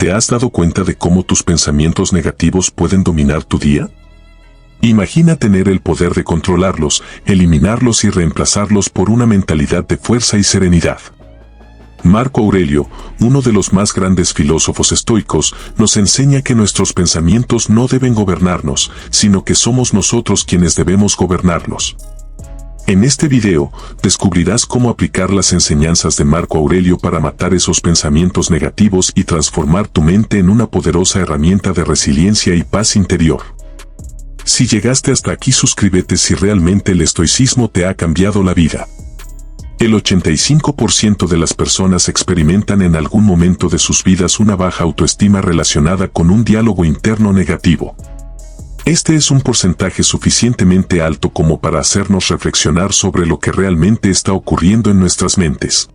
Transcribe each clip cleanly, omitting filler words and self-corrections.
¿Te has dado cuenta de cómo tus pensamientos negativos pueden dominar tu día? Imagina tener el poder de controlarlos, eliminarlos y reemplazarlos por una mentalidad de fuerza y serenidad. Marco Aurelio, uno de los más grandes filósofos estoicos, nos enseña que nuestros pensamientos no deben gobernarnos, sino que somos nosotros quienes debemos gobernarlos. En este video, descubrirás cómo aplicar las enseñanzas de Marco Aurelio para matar esos pensamientos negativos y transformar tu mente en una poderosa herramienta de resiliencia y paz interior. Si llegaste hasta aquí, suscríbete si realmente el estoicismo te ha cambiado la vida. El 85% de las personas experimentan en algún momento de sus vidas una baja autoestima relacionada con un diálogo interno negativo. Este es un porcentaje suficientemente alto como para hacernos reflexionar sobre lo que realmente está ocurriendo en nuestras mentes.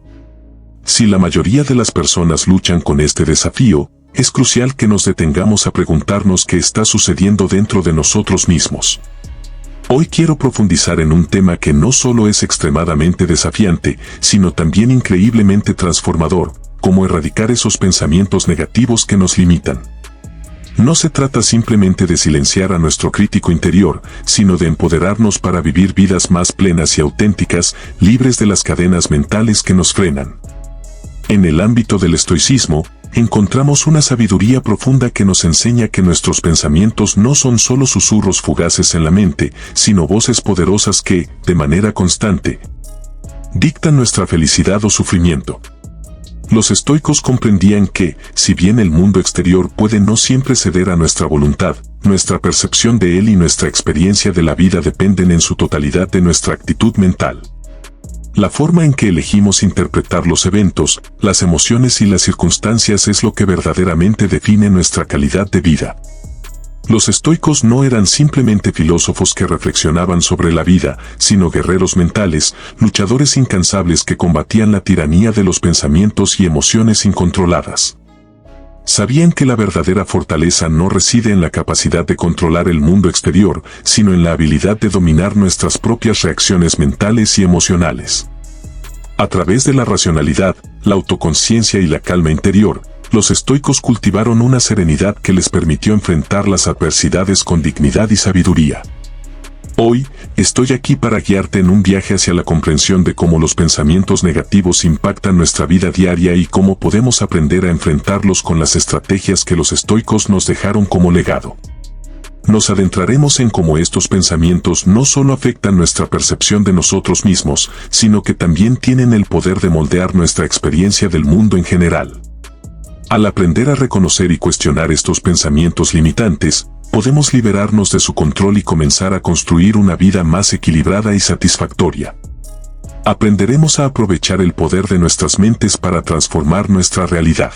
Si la mayoría de las personas luchan con este desafío, es crucial que nos detengamos a preguntarnos qué está sucediendo dentro de nosotros mismos. Hoy quiero profundizar en un tema que no solo es extremadamente desafiante, sino también increíblemente transformador, cómo erradicar esos pensamientos negativos que nos limitan. No se trata simplemente de silenciar a nuestro crítico interior, sino de empoderarnos para vivir vidas más plenas y auténticas, libres de las cadenas mentales que nos frenan. En el ámbito del estoicismo, encontramos una sabiduría profunda que nos enseña que nuestros pensamientos no son solo susurros fugaces en la mente, sino voces poderosas que, de manera constante, dictan nuestra felicidad o sufrimiento. Los estoicos comprendían que, si bien el mundo exterior puede no siempre ceder a nuestra voluntad, nuestra percepción de él y nuestra experiencia de la vida dependen en su totalidad de nuestra actitud mental. La forma en que elegimos interpretar los eventos, las emociones y las circunstancias es lo que verdaderamente define nuestra calidad de vida. Los estoicos no eran simplemente filósofos que reflexionaban sobre la vida, sino guerreros mentales, luchadores incansables que combatían la tiranía de los pensamientos y emociones incontroladas. Sabían que la verdadera fortaleza no reside en la capacidad de controlar el mundo exterior, sino en la habilidad de dominar nuestras propias reacciones mentales y emocionales. A través de la racionalidad, la autoconciencia y la calma interior, los estoicos cultivaron una serenidad que les permitió enfrentar las adversidades con dignidad y sabiduría. Hoy, estoy aquí para guiarte en un viaje hacia la comprensión de cómo los pensamientos negativos impactan nuestra vida diaria y cómo podemos aprender a enfrentarlos con las estrategias que los estoicos nos dejaron como legado. Nos adentraremos en cómo estos pensamientos no solo afectan nuestra percepción de nosotros mismos, sino que también tienen el poder de moldear nuestra experiencia del mundo en general. Al aprender a reconocer y cuestionar estos pensamientos limitantes, podemos liberarnos de su control y comenzar a construir una vida más equilibrada y satisfactoria. Aprenderemos a aprovechar el poder de nuestras mentes para transformar nuestra realidad.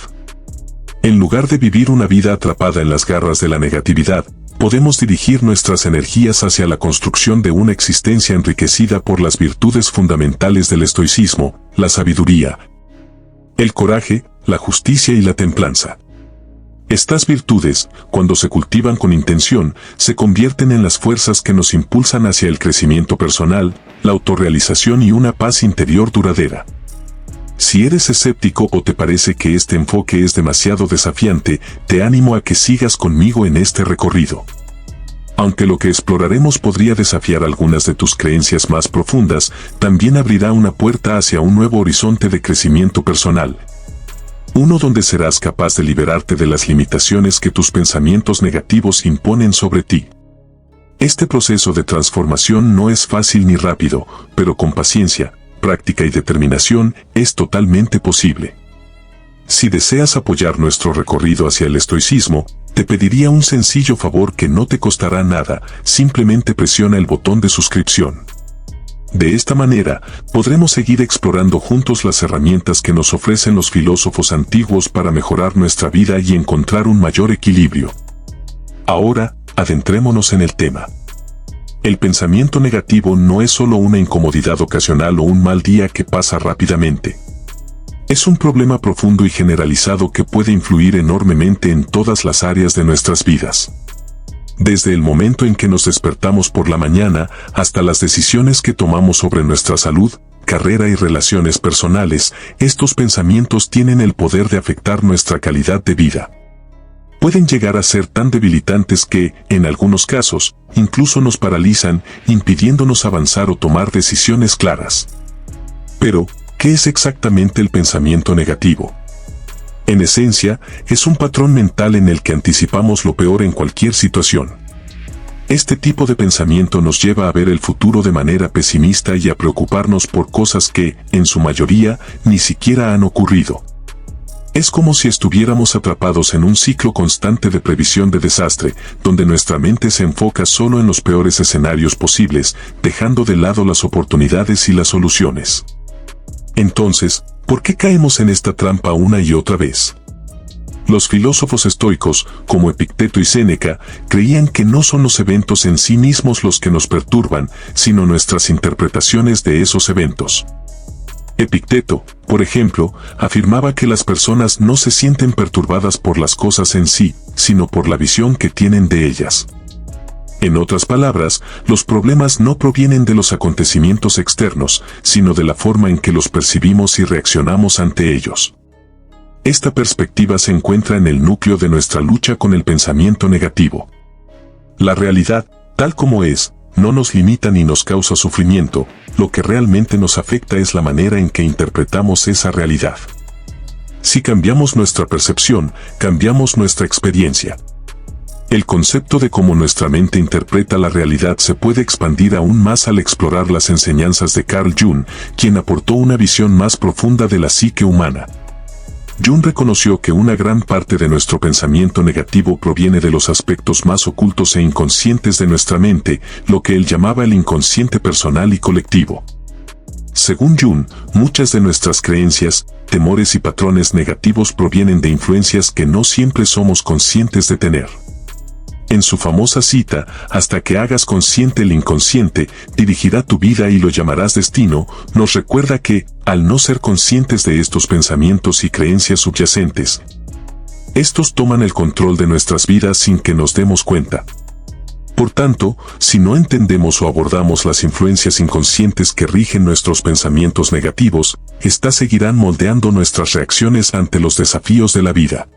En lugar de vivir una vida atrapada en las garras de la negatividad, podemos dirigir nuestras energías hacia la construcción de una existencia enriquecida por las virtudes fundamentales del estoicismo, la sabiduría, el coraje, la justicia y la templanza. Estas virtudes, cuando se cultivan con intención, se convierten en las fuerzas que nos impulsan hacia el crecimiento personal, la autorrealización y una paz interior duradera. Si eres escéptico o te parece que este enfoque es demasiado desafiante, te animo a que sigas conmigo en este recorrido. Aunque lo que exploraremos podría desafiar algunas de tus creencias más profundas, también abrirá una puerta hacia un nuevo horizonte de crecimiento personal. Uno donde serás capaz de liberarte de las limitaciones que tus pensamientos negativos imponen sobre ti. Este proceso de transformación no es fácil ni rápido, pero con paciencia, práctica y determinación es totalmente posible. Si deseas apoyar nuestro recorrido hacia el estoicismo, te pediría un sencillo favor que no te costará nada, simplemente presiona el botón de suscripción. De esta manera, podremos seguir explorando juntos las herramientas que nos ofrecen los filósofos antiguos para mejorar nuestra vida y encontrar un mayor equilibrio. Ahora, adentrémonos en el tema. El pensamiento negativo no es solo una incomodidad ocasional o un mal día que pasa rápidamente. Es un problema profundo y generalizado que puede influir enormemente en todas las áreas de nuestras vidas. Desde el momento en que nos despertamos por la mañana hasta las decisiones que tomamos sobre nuestra salud, carrera y relaciones personales, estos pensamientos tienen el poder de afectar nuestra calidad de vida. pueden llegar a ser tan debilitantes que, en algunos casos, incluso nos paralizan, impidiéndonos avanzar o tomar decisiones claras. Pero, ¿qué es exactamente el pensamiento negativo? En esencia, es un patrón mental en el que anticipamos lo peor en cualquier situación. Este tipo de pensamiento nos lleva a ver el futuro de manera pesimista y a preocuparnos por cosas que, en su mayoría, ni siquiera han ocurrido. Es como si estuviéramos atrapados en un ciclo constante de previsión de desastre, donde nuestra mente se enfoca solo en los peores escenarios posibles, dejando de lado las oportunidades y las soluciones. Entonces, ¿por qué caemos en esta trampa una y otra vez? Los filósofos estoicos, como Epicteto y Séneca, creían que no son los eventos en sí mismos los que nos perturban, sino nuestras interpretaciones de esos eventos. Epicteto, por ejemplo, afirmaba que las personas no se sienten perturbadas por las cosas en sí, sino por la visión que tienen de ellas. En otras palabras, los problemas no provienen de los acontecimientos externos, sino de la forma en que los percibimos y reaccionamos ante ellos. Esta perspectiva se encuentra en el núcleo de nuestra lucha con el pensamiento negativo. La realidad, tal como es, no nos limita ni nos causa sufrimiento, lo que realmente nos afecta es la manera en que interpretamos esa realidad. Si cambiamos nuestra percepción, cambiamos nuestra experiencia. El concepto de cómo nuestra mente interpreta la realidad se puede expandir aún más al explorar las enseñanzas de Carl Jung, quien aportó una visión más profunda de la psique humana. Jung reconoció que una gran parte de nuestro pensamiento negativo proviene de los aspectos más ocultos e inconscientes de nuestra mente, lo que él llamaba el inconsciente personal y colectivo. Según Jung, muchas de nuestras creencias, temores y patrones negativos provienen de influencias que no siempre somos conscientes de tener. En su famosa cita, hasta que hagas consciente el inconsciente, dirigirá tu vida y lo llamarás destino, nos recuerda que, al no ser conscientes de estos pensamientos y creencias subyacentes, estos toman el control de nuestras vidas sin que nos demos cuenta. Por tanto, si no entendemos o abordamos las influencias inconscientes que rigen nuestros pensamientos negativos, éstas seguirán moldeando nuestras reacciones ante los desafíos de la vida.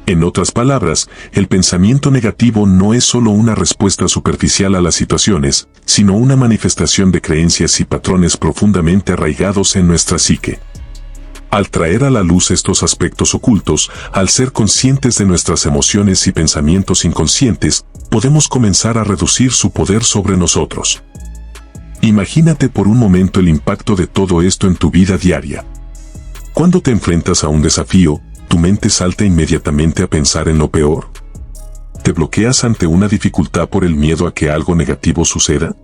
En otras palabras, el pensamiento negativo no es solo una respuesta superficial a las situaciones, sino una manifestación de creencias y patrones profundamente arraigados en nuestra psique. Al traer a la luz estos aspectos ocultos, al ser conscientes de nuestras emociones y pensamientos inconscientes, podemos comenzar a reducir su poder sobre nosotros. Imagínate por un momento el impacto de todo esto en tu vida diaria. Cuando te enfrentas a un desafío, ¿tu mente salta inmediatamente a pensar en lo peor? ¿Te bloqueas ante una dificultad por el miedo a que algo negativo suceda?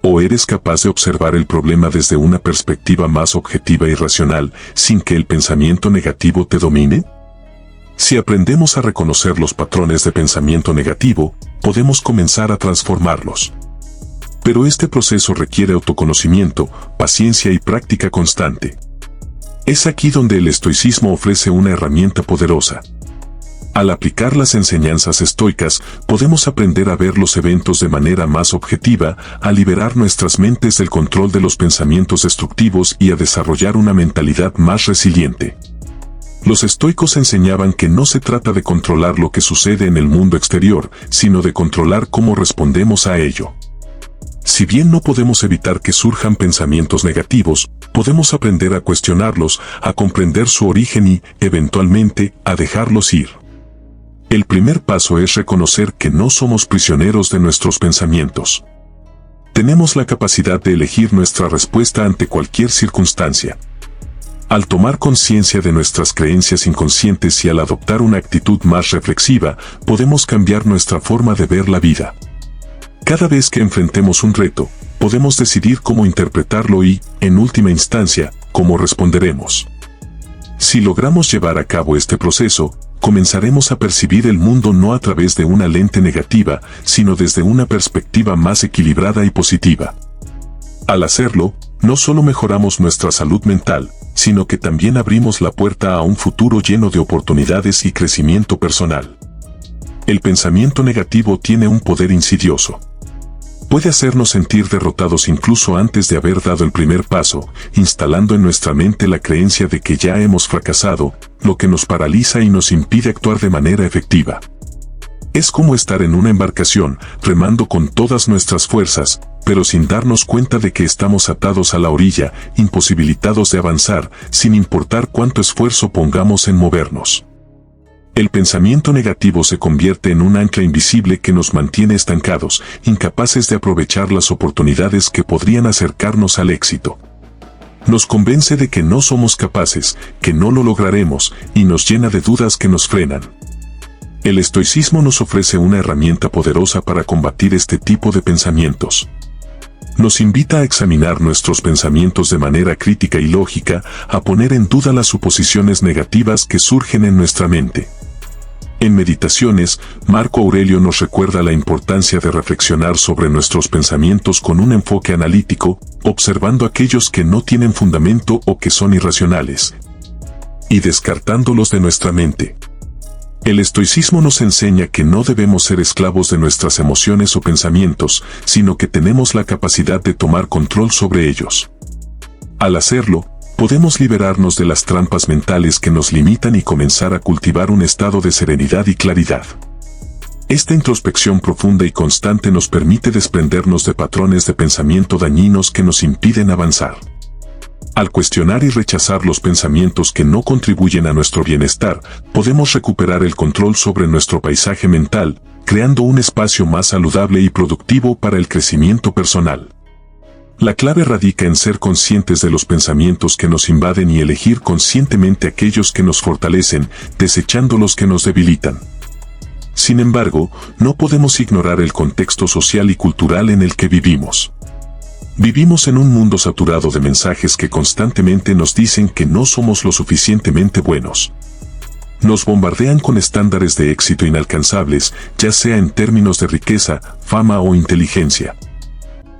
¿O eres capaz de observar el problema desde una perspectiva más objetiva y racional, sin que el pensamiento negativo te domine? Si aprendemos a reconocer los patrones de pensamiento negativo, podemos comenzar a transformarlos. Pero este proceso requiere autoconocimiento, paciencia y práctica constante. Es aquí donde el estoicismo ofrece una herramienta poderosa. Al aplicar las enseñanzas estoicas, podemos aprender a ver los eventos de manera más objetiva, a liberar nuestras mentes del control de los pensamientos destructivos y a desarrollar una mentalidad más resiliente. Los estoicos enseñaban que no se trata de controlar lo que sucede en el mundo exterior, sino de controlar cómo respondemos a ello. Si bien no podemos evitar que surjan pensamientos negativos, podemos aprender a cuestionarlos, a comprender su origen y, eventualmente, a dejarlos ir. El primer paso es reconocer que no somos prisioneros de nuestros pensamientos. Tenemos la capacidad de elegir nuestra respuesta ante cualquier circunstancia. Al tomar conciencia de nuestras creencias inconscientes y al adoptar una actitud más reflexiva, podemos cambiar nuestra forma de ver la vida. Cada vez que enfrentemos un reto, podemos decidir cómo interpretarlo y, en última instancia, cómo responderemos. Si logramos llevar a cabo este proceso, comenzaremos a percibir el mundo no a través de una lente negativa, sino desde una perspectiva más equilibrada y positiva. Al hacerlo, no solo mejoramos nuestra salud mental, sino que también abrimos la puerta a un futuro lleno de oportunidades y crecimiento personal. El pensamiento negativo tiene un poder insidioso. Puede hacernos sentir derrotados incluso antes de haber dado el primer paso, instalando en nuestra mente la creencia de que ya hemos fracasado, lo que nos paraliza y nos impide actuar de manera efectiva. Es como estar en una embarcación, remando con todas nuestras fuerzas, pero sin darnos cuenta de que estamos atados a la orilla, imposibilitados de avanzar, sin importar cuánto esfuerzo pongamos en movernos. El pensamiento negativo se convierte en un ancla invisible que nos mantiene estancados, incapaces de aprovechar las oportunidades que podrían acercarnos al éxito. Nos convence de que no somos capaces, que no lo lograremos, y nos llena de dudas que nos frenan. El estoicismo nos ofrece una herramienta poderosa para combatir este tipo de pensamientos. Nos invita a examinar nuestros pensamientos de manera crítica y lógica, a poner en duda las suposiciones negativas que surgen en nuestra mente. En Meditaciones, Marco Aurelio nos recuerda la importancia de reflexionar sobre nuestros pensamientos con un enfoque analítico, observando aquellos que no tienen fundamento o que son irracionales, y descartándolos de nuestra mente. El estoicismo nos enseña que no debemos ser esclavos de nuestras emociones o pensamientos, sino que tenemos la capacidad de tomar control sobre ellos. Al hacerlo, podemos liberarnos de las trampas mentales que nos limitan y comenzar a cultivar un estado de serenidad y claridad. Esta introspección profunda y constante nos permite desprendernos de patrones de pensamiento dañinos que nos impiden avanzar. Al cuestionar y rechazar los pensamientos que no contribuyen a nuestro bienestar, podemos recuperar el control sobre nuestro paisaje mental, creando un espacio más saludable y productivo para el crecimiento personal. La clave radica en ser conscientes de los pensamientos que nos invaden y elegir conscientemente aquellos que nos fortalecen, desechando los que nos debilitan. Sin embargo, no podemos ignorar el contexto social y cultural en el que vivimos. Vivimos en un mundo saturado de mensajes que constantemente nos dicen que no somos lo suficientemente buenos. Nos bombardean con estándares de éxito inalcanzables, ya sea en términos de riqueza, fama o inteligencia.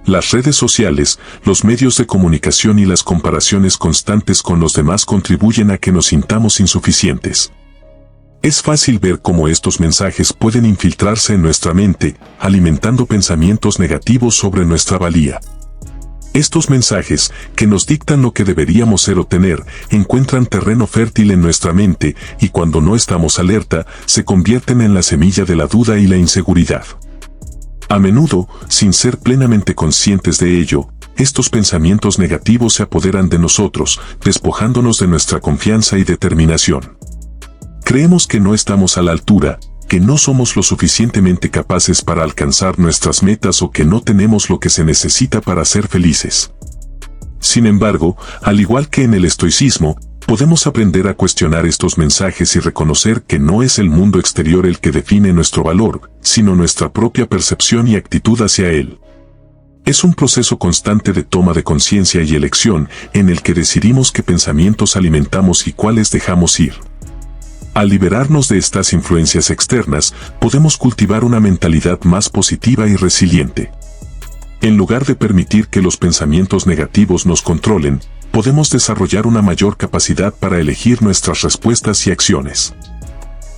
Las redes sociales, los medios de comunicación y las comparaciones constantes con los demás contribuyen a que nos sintamos insuficientes. Es fácil ver cómo estos mensajes pueden infiltrarse en nuestra mente, alimentando pensamientos negativos sobre nuestra valía. Estos mensajes, que nos dictan lo que deberíamos ser o tener, encuentran terreno fértil en nuestra mente y cuando no estamos alerta, se convierten en la semilla de la duda y la inseguridad. A menudo, sin ser plenamente conscientes de ello, estos pensamientos negativos se apoderan de nosotros, despojándonos de nuestra confianza y determinación. Creemos que no estamos a la altura, que no somos lo suficientemente capaces para alcanzar nuestras metas o que no tenemos lo que se necesita para ser felices. Sin embargo, al igual que en el estoicismo, podemos aprender a cuestionar estos mensajes y reconocer que no es el mundo exterior el que define nuestro valor, sino nuestra propia percepción y actitud hacia él. Es un proceso constante de toma de conciencia y elección en el que decidimos qué pensamientos alimentamos y cuáles dejamos ir. Al liberarnos de estas influencias externas, podemos cultivar una mentalidad más positiva y resiliente. En lugar de permitir que los pensamientos negativos nos controlen, podemos desarrollar una mayor capacidad para elegir nuestras respuestas y acciones.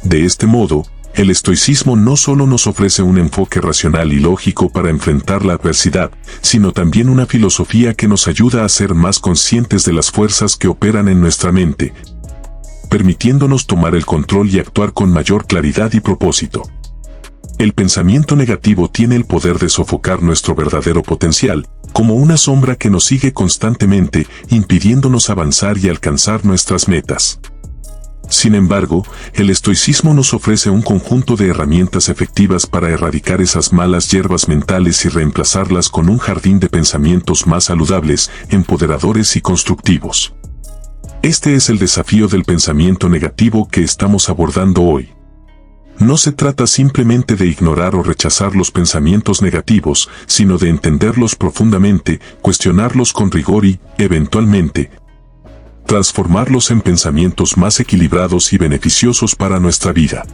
De este modo, el estoicismo no solo nos ofrece un enfoque racional y lógico para enfrentar la adversidad, sino también una filosofía que nos ayuda a ser más conscientes de las fuerzas que operan en nuestra mente, permitiéndonos tomar el control y actuar con mayor claridad y propósito. El pensamiento negativo tiene el poder de sofocar nuestro verdadero potencial, como una sombra que nos sigue constantemente, impidiéndonos avanzar y alcanzar nuestras metas. Sin embargo, el estoicismo nos ofrece un conjunto de herramientas efectivas para erradicar esas malas hierbas mentales y reemplazarlas con un jardín de pensamientos más saludables, empoderadores y constructivos. Este es el desafío del pensamiento negativo que estamos abordando hoy. No se trata simplemente de ignorar o rechazar los pensamientos negativos, sino de entenderlos profundamente, cuestionarlos con rigor y, eventualmente, transformarlos en pensamientos más equilibrados y beneficiosos para nuestra vida.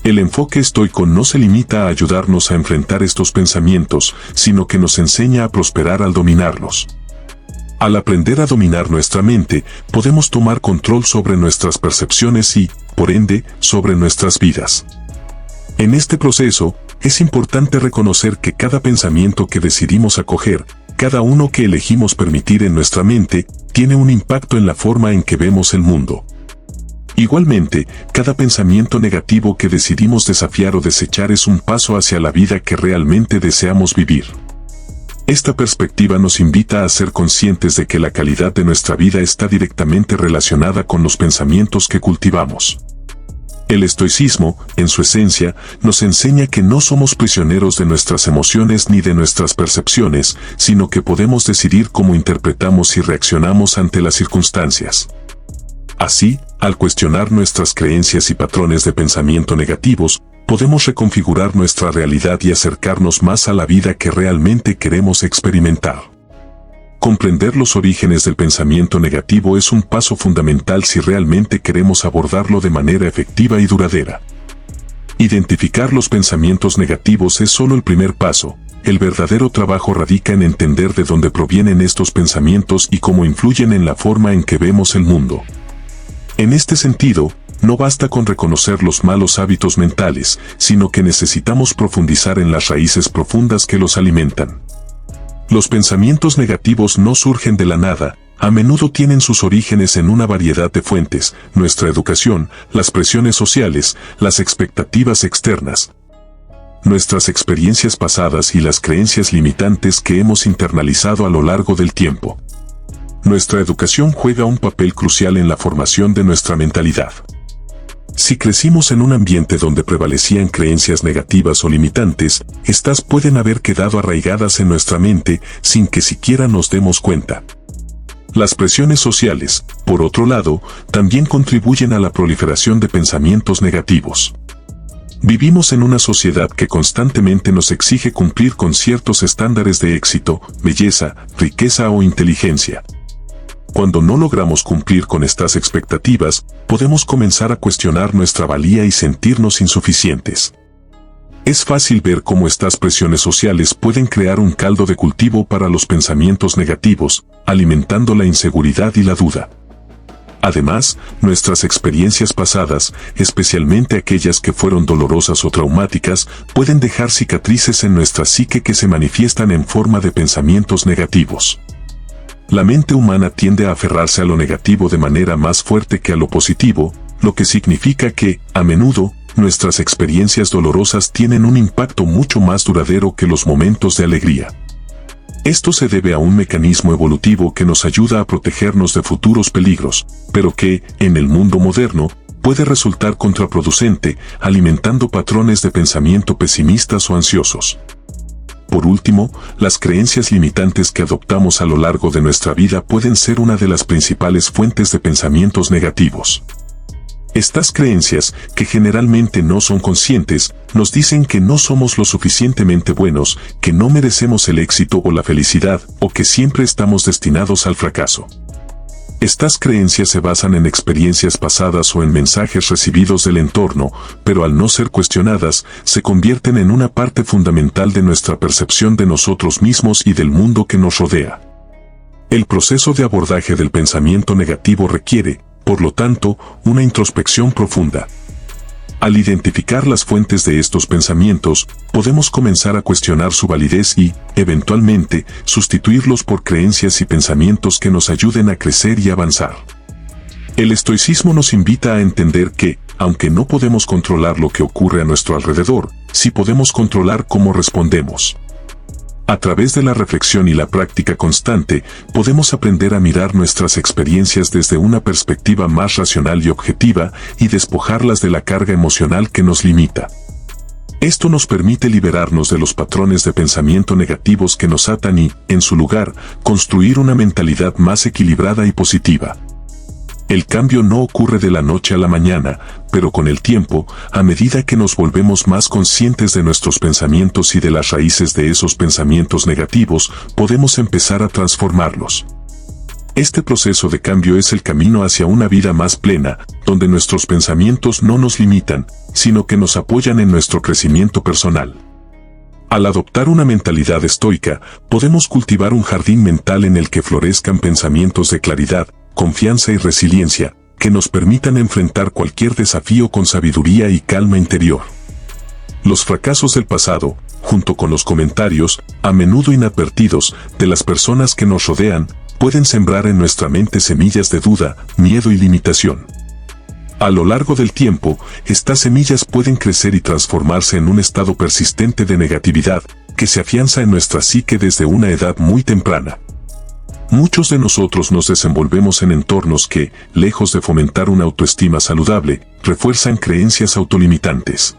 El enfoque estoico no se limita a ayudarnos a enfrentar estos pensamientos, sino que nos enseña a prosperar al dominarlos. Al aprender a dominar nuestra mente, podemos tomar control sobre nuestras percepciones y, por ende, sobre nuestras vidas. En este proceso, es importante reconocer que cada pensamiento que decidimos acoger, cada uno que elegimos permitir en nuestra mente, tiene un impacto en la forma en que vemos el mundo. Igualmente, cada pensamiento negativo que decidimos desafiar o desechar es un paso hacia la vida que realmente deseamos vivir. Esta perspectiva nos invita a ser conscientes de que la calidad de nuestra vida está directamente relacionada con los pensamientos que cultivamos. El estoicismo, en su esencia, nos enseña que no somos prisioneros de nuestras emociones ni de nuestras percepciones, sino que podemos decidir cómo interpretamos y reaccionamos ante las circunstancias. Así, al cuestionar nuestras creencias y patrones de pensamiento negativos, podemos reconfigurar nuestra realidad y acercarnos más a la vida que realmente queremos experimentar. Comprender los orígenes del pensamiento negativo es un paso fundamental si realmente queremos abordarlo de manera efectiva y duradera. Identificar los pensamientos negativos es solo el primer paso. El verdadero trabajo radica en entender de dónde provienen estos pensamientos y cómo influyen en la forma en que vemos el mundo. En este sentido, no basta con reconocer los malos hábitos mentales, sino que necesitamos profundizar en las raíces profundas que los alimentan. Los pensamientos negativos no surgen de la nada, a menudo tienen sus orígenes en una variedad de fuentes: nuestra educación, las presiones sociales, las expectativas externas, nuestras experiencias pasadas y las creencias limitantes que hemos internalizado a lo largo del tiempo. Nuestra educación juega un papel crucial en la formación de nuestra mentalidad. Si crecimos en un ambiente donde prevalecían creencias negativas o limitantes, estas pueden haber quedado arraigadas en nuestra mente sin que siquiera nos demos cuenta. Las presiones sociales, por otro lado, también contribuyen a la proliferación de pensamientos negativos. Vivimos en una sociedad que constantemente nos exige cumplir con ciertos estándares de éxito, belleza, riqueza o inteligencia. Cuando no logramos cumplir con estas expectativas, podemos comenzar a cuestionar nuestra valía y sentirnos insuficientes. Es fácil ver cómo estas presiones sociales pueden crear un caldo de cultivo para los pensamientos negativos, alimentando la inseguridad y la duda. Además, nuestras experiencias pasadas, especialmente aquellas que fueron dolorosas o traumáticas, pueden dejar cicatrices en nuestra psique que se manifiestan en forma de pensamientos negativos. La mente humana tiende a aferrarse a lo negativo de manera más fuerte que a lo positivo, lo que significa que, a menudo, nuestras experiencias dolorosas tienen un impacto mucho más duradero que los momentos de alegría. Esto se debe a un mecanismo evolutivo que nos ayuda a protegernos de futuros peligros, pero que, en el mundo moderno, puede resultar contraproducente, alimentando patrones de pensamiento pesimistas o ansiosos. Por último, las creencias limitantes que adoptamos a lo largo de nuestra vida pueden ser una de las principales fuentes de pensamientos negativos. Estas creencias, que generalmente no son conscientes, nos dicen que no somos lo suficientemente buenos, que no merecemos el éxito o la felicidad, o que siempre estamos destinados al fracaso. Estas creencias se basan en experiencias pasadas o en mensajes recibidos del entorno, pero al no ser cuestionadas, se convierten en una parte fundamental de nuestra percepción de nosotros mismos y del mundo que nos rodea. El proceso de abordaje del pensamiento negativo requiere, por lo tanto, una introspección profunda. Al identificar las fuentes de estos pensamientos, podemos comenzar a cuestionar su validez y, eventualmente, sustituirlos por creencias y pensamientos que nos ayuden a crecer y avanzar. El estoicismo nos invita a entender que, aunque no podemos controlar lo que ocurre a nuestro alrededor, sí podemos controlar cómo respondemos. A través de la reflexión y la práctica constante, podemos aprender a mirar nuestras experiencias desde una perspectiva más racional y objetiva y despojarlas de la carga emocional que nos limita. Esto nos permite liberarnos de los patrones de pensamiento negativos que nos atan y, en su lugar, construir una mentalidad más equilibrada y positiva. El cambio no ocurre de la noche a la mañana, pero con el tiempo, a medida que nos volvemos más conscientes de nuestros pensamientos y de las raíces de esos pensamientos negativos, podemos empezar a transformarlos. Este proceso de cambio es el camino hacia una vida más plena, donde nuestros pensamientos no nos limitan, sino que nos apoyan en nuestro crecimiento personal. Al adoptar una mentalidad estoica, podemos cultivar un jardín mental en el que florezcan pensamientos de claridad, confianza y resiliencia, que nos permitan enfrentar cualquier desafío con sabiduría y calma interior. Los fracasos del pasado, junto con los comentarios, a menudo inadvertidos, de las personas que nos rodean, pueden sembrar en nuestra mente semillas de duda, miedo y limitación. A lo largo del tiempo, estas semillas pueden crecer y transformarse en un estado persistente de negatividad, que se afianza en nuestra psique desde una edad muy temprana. Muchos de nosotros nos desenvolvemos en entornos que, lejos de fomentar una autoestima saludable, refuerzan creencias autolimitantes.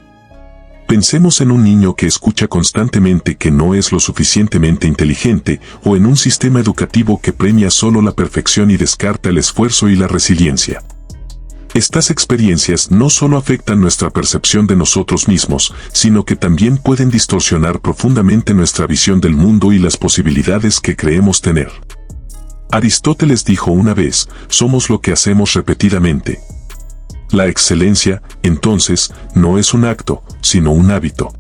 Pensemos en un niño que escucha constantemente que no es lo suficientemente inteligente, o en un sistema educativo que premia solo la perfección y descarta el esfuerzo y la resiliencia. Estas experiencias no solo afectan nuestra percepción de nosotros mismos, sino que también pueden distorsionar profundamente nuestra visión del mundo y las posibilidades que creemos tener. Aristóteles dijo una vez: somos lo que hacemos repetidamente. La excelencia, entonces, no es un acto, sino un hábito.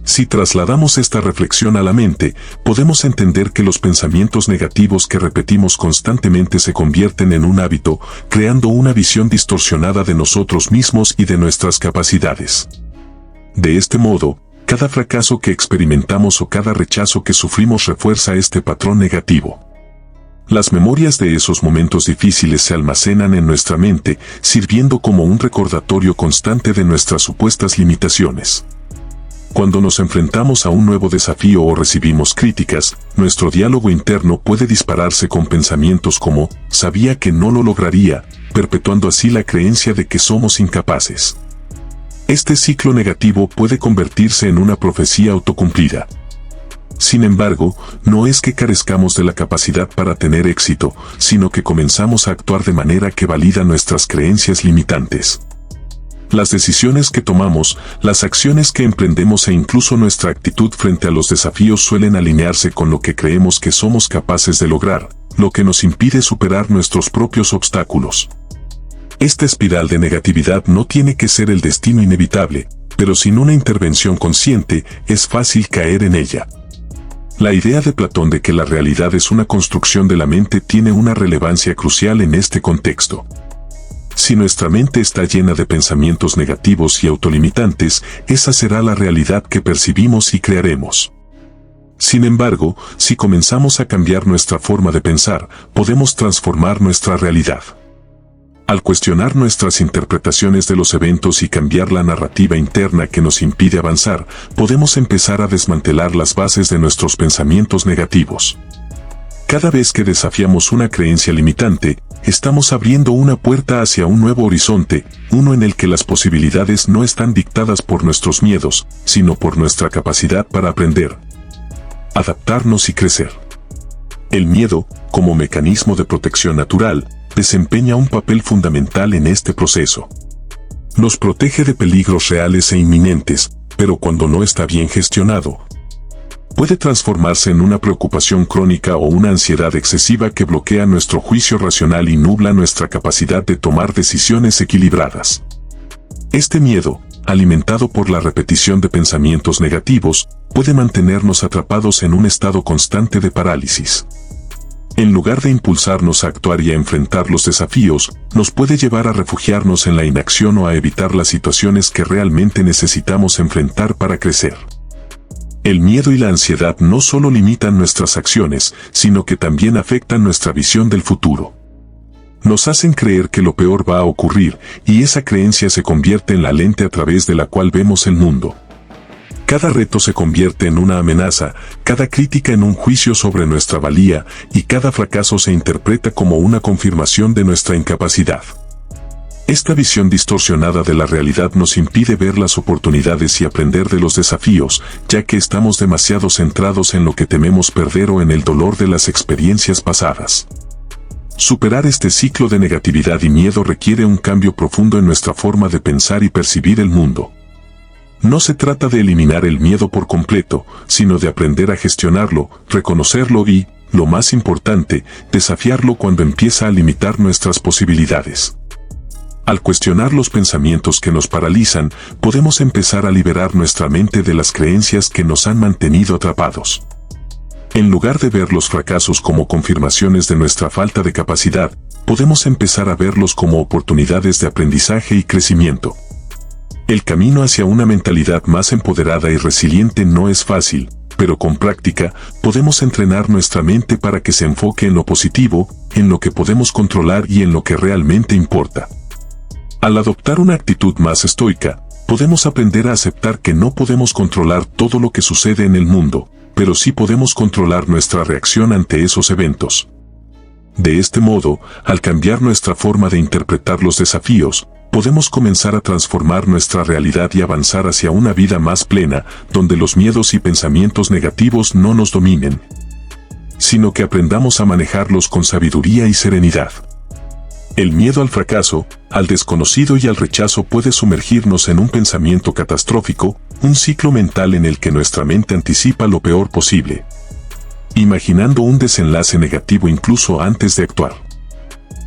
Si trasladamos esta reflexión a la mente, podemos entender que los pensamientos negativos que repetimos constantemente se convierten en un hábito, creando una visión distorsionada de nosotros mismos y de nuestras capacidades. De este modo, cada fracaso que experimentamos o cada rechazo que sufrimos refuerza este patrón negativo. Las memorias de esos momentos difíciles se almacenan en nuestra mente, sirviendo como un recordatorio constante de nuestras supuestas limitaciones. Cuando nos enfrentamos a un nuevo desafío o recibimos críticas, nuestro diálogo interno puede dispararse con pensamientos como: sabía que no lo lograría, perpetuando así la creencia de que somos incapaces. Este ciclo negativo puede convertirse en una profecía autocumplida. Sin embargo, no es que carezcamos de la capacidad para tener éxito, sino que comenzamos a actuar de manera que valida nuestras creencias limitantes. Las decisiones que tomamos, las acciones que emprendemos e incluso nuestra actitud frente a los desafíos suelen alinearse con lo que creemos que somos capaces de lograr, lo que nos impide superar nuestros propios obstáculos. Esta espiral de negatividad no tiene que ser el destino inevitable, pero sin una intervención consciente, es fácil caer en ella. La idea de Platón de que la realidad es una construcción de la mente tiene una relevancia crucial en este contexto. Si nuestra mente está llena de pensamientos negativos y autolimitantes, esa será la realidad que percibimos y crearemos. Sin embargo, si comenzamos a cambiar nuestra forma de pensar, podemos transformar nuestra realidad. Al cuestionar nuestras interpretaciones de los eventos y cambiar la narrativa interna que nos impide avanzar, podemos empezar a desmantelar las bases de nuestros pensamientos negativos. Cada vez que desafiamos una creencia limitante, estamos abriendo una puerta hacia un nuevo horizonte, uno en el que las posibilidades no están dictadas por nuestros miedos, sino por nuestra capacidad para aprender, adaptarnos y crecer. El miedo, como mecanismo de protección natural, desempeña un papel fundamental en este proceso. Nos protege de peligros reales e inminentes, pero cuando no está bien gestionado, puede transformarse en una preocupación crónica o una ansiedad excesiva que bloquea nuestro juicio racional y nubla nuestra capacidad de tomar decisiones equilibradas. Este miedo, alimentado por la repetición de pensamientos negativos, puede mantenernos atrapados en un estado constante de parálisis. En lugar de impulsarnos a actuar y a enfrentar los desafíos, nos puede llevar a refugiarnos en la inacción o a evitar las situaciones que realmente necesitamos enfrentar para crecer. El miedo y la ansiedad no solo limitan nuestras acciones, sino que también afectan nuestra visión del futuro. Nos hacen creer que lo peor va a ocurrir, y esa creencia se convierte en la lente a través de la cual vemos el mundo. Cada reto se convierte en una amenaza, cada crítica en un juicio sobre nuestra valía, y cada fracaso se interpreta como una confirmación de nuestra incapacidad. Esta visión distorsionada de la realidad nos impide ver las oportunidades y aprender de los desafíos, ya que estamos demasiado centrados en lo que tememos perder o en el dolor de las experiencias pasadas. Superar este ciclo de negatividad y miedo requiere un cambio profundo en nuestra forma de pensar y percibir el mundo. No se trata de eliminar el miedo por completo, sino de aprender a gestionarlo, reconocerlo y, lo más importante, desafiarlo cuando empieza a limitar nuestras posibilidades. Al cuestionar los pensamientos que nos paralizan, podemos empezar a liberar nuestra mente de las creencias que nos han mantenido atrapados. En lugar de ver los fracasos como confirmaciones de nuestra falta de capacidad, podemos empezar a verlos como oportunidades de aprendizaje y crecimiento. El camino hacia una mentalidad más empoderada y resiliente no es fácil, pero con práctica podemos entrenar nuestra mente para que se enfoque en lo positivo, en lo que podemos controlar y en lo que realmente importa. Al adoptar una actitud más estoica, podemos aprender a aceptar que no podemos controlar todo lo que sucede en el mundo, pero sí podemos controlar nuestra reacción ante esos eventos. De este modo, al cambiar nuestra forma de interpretar los desafíos, podemos comenzar a transformar nuestra realidad y avanzar hacia una vida más plena, donde los miedos y pensamientos negativos no nos dominen, sino que aprendamos a manejarlos con sabiduría y serenidad. El miedo al fracaso, al desconocido y al rechazo puede sumergirnos en un pensamiento catastrófico, un ciclo mental en el que nuestra mente anticipa lo peor posible, imaginando un desenlace negativo incluso antes de actuar.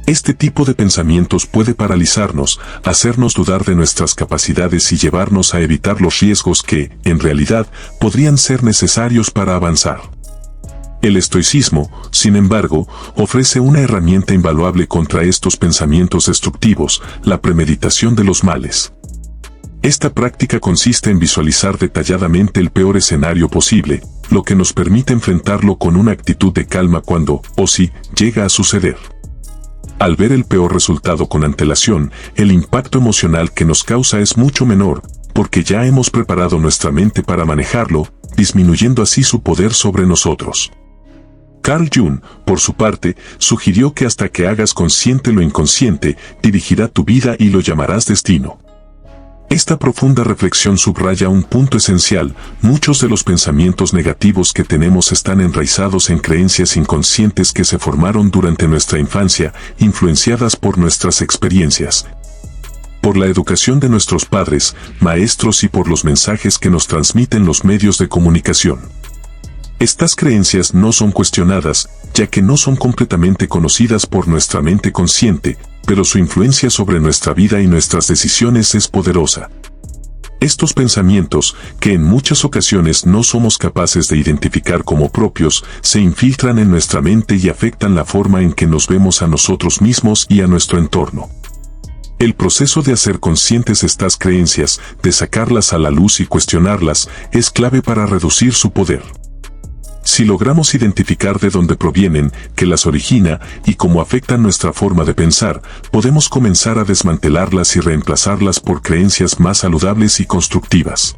Este tipo de pensamientos puede paralizarnos, hacernos dudar de nuestras capacidades y llevarnos a evitar los riesgos que, en realidad, podrían ser necesarios para avanzar. El estoicismo, sin embargo, ofrece una herramienta invaluable contra estos pensamientos destructivos, la premeditación de los males. Esta práctica consiste en visualizar detalladamente el peor escenario posible, lo que nos permite enfrentarlo con una actitud de calma cuando, o si, llega a suceder. Al ver el peor resultado con antelación, el impacto emocional que nos causa es mucho menor, porque ya hemos preparado nuestra mente para manejarlo, disminuyendo así su poder sobre nosotros. Carl Jung, por su parte, sugirió que hasta que hagas consciente lo inconsciente, dirigirá tu vida y lo llamarás destino. Esta profunda reflexión subraya un punto esencial: muchos de los pensamientos negativos que tenemos están enraizados en creencias inconscientes que se formaron durante nuestra infancia, influenciadas por nuestras experiencias, por la educación de nuestros padres, maestros y por los mensajes que nos transmiten los medios de comunicación. Estas creencias no son cuestionadas, ya que no son completamente conocidas por nuestra mente consciente, pero su influencia sobre nuestra vida y nuestras decisiones es poderosa. Estos pensamientos, que en muchas ocasiones no somos capaces de identificar como propios, se infiltran en nuestra mente y afectan la forma en que nos vemos a nosotros mismos y a nuestro entorno. El proceso de hacer conscientes estas creencias, de sacarlas a la luz y cuestionarlas, es clave para reducir su poder. Si logramos identificar de dónde provienen, qué las origina y cómo afectan nuestra forma de pensar, podemos comenzar a desmantelarlas y reemplazarlas por creencias más saludables y constructivas.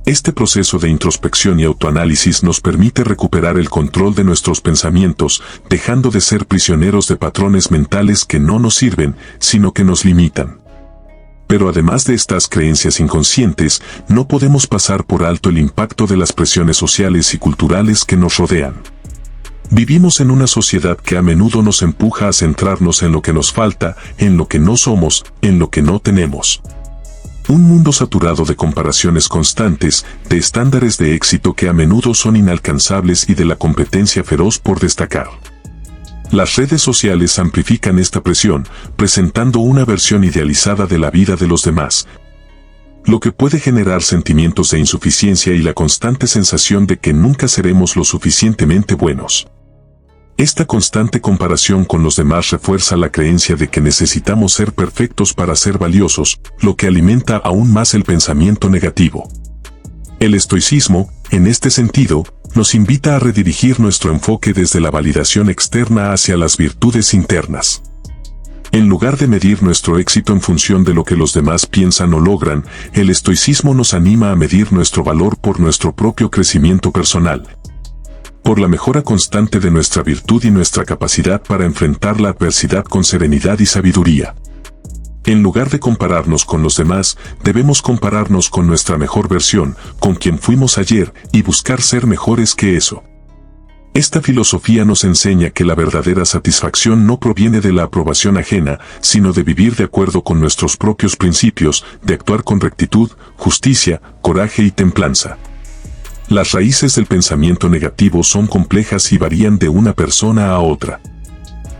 Este proceso de introspección y autoanálisis nos permite recuperar el control de nuestros pensamientos, dejando de ser prisioneros de patrones mentales que no nos sirven, sino que nos limitan. Pero además de estas creencias inconscientes, no podemos pasar por alto el impacto de las presiones sociales y culturales que nos rodean. Vivimos en una sociedad que a menudo nos empuja a centrarnos en lo que nos falta, en lo que no somos, en lo que no tenemos. Un mundo saturado de comparaciones constantes, de estándares de éxito que a menudo son inalcanzables y de la competencia feroz por destacar. Las redes sociales amplifican esta presión, presentando una versión idealizada de la vida de los demás, lo que puede generar sentimientos de insuficiencia y la constante sensación de que nunca seremos lo suficientemente buenos. Esta constante comparación con los demás refuerza la creencia de que necesitamos ser perfectos para ser valiosos, lo que alimenta aún más el pensamiento negativo. El estoicismo, en este sentido, nos invita a redirigir nuestro enfoque desde la validación externa hacia las virtudes internas. En lugar de medir nuestro éxito en función de lo que los demás piensan o logran, el estoicismo nos anima a medir nuestro valor por nuestro propio crecimiento personal, por la mejora constante de nuestra virtud y nuestra capacidad para enfrentar la adversidad con serenidad y sabiduría. En lugar de compararnos con los demás, debemos compararnos con nuestra mejor versión, con quien fuimos ayer, y buscar ser mejores que eso. Esta filosofía nos enseña que la verdadera satisfacción no proviene de la aprobación ajena, sino de vivir de acuerdo con nuestros propios principios, de actuar con rectitud, justicia, coraje y templanza. Las raíces del pensamiento negativo son complejas y varían de una persona a otra.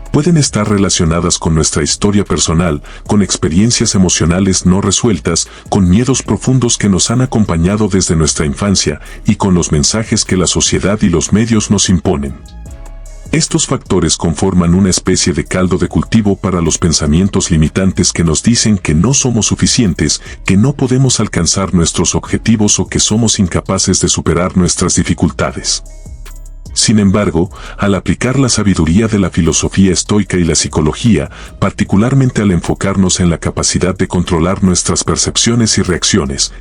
Pueden estar relacionadas con nuestra historia personal, con experiencias emocionales no resueltas, con miedos profundos que nos han acompañado desde nuestra infancia y con los mensajes que la sociedad y los medios nos imponen. Estos factores conforman una especie de caldo de cultivo para los pensamientos limitantes que nos dicen que no somos suficientes, que no podemos alcanzar nuestros objetivos o que somos incapaces de superar nuestras dificultades. Sin embargo, al aplicar la sabiduría de la filosofía estoica y la psicología, particularmente al enfocarnos en la capacidad de controlar nuestras percepciones y reacciones,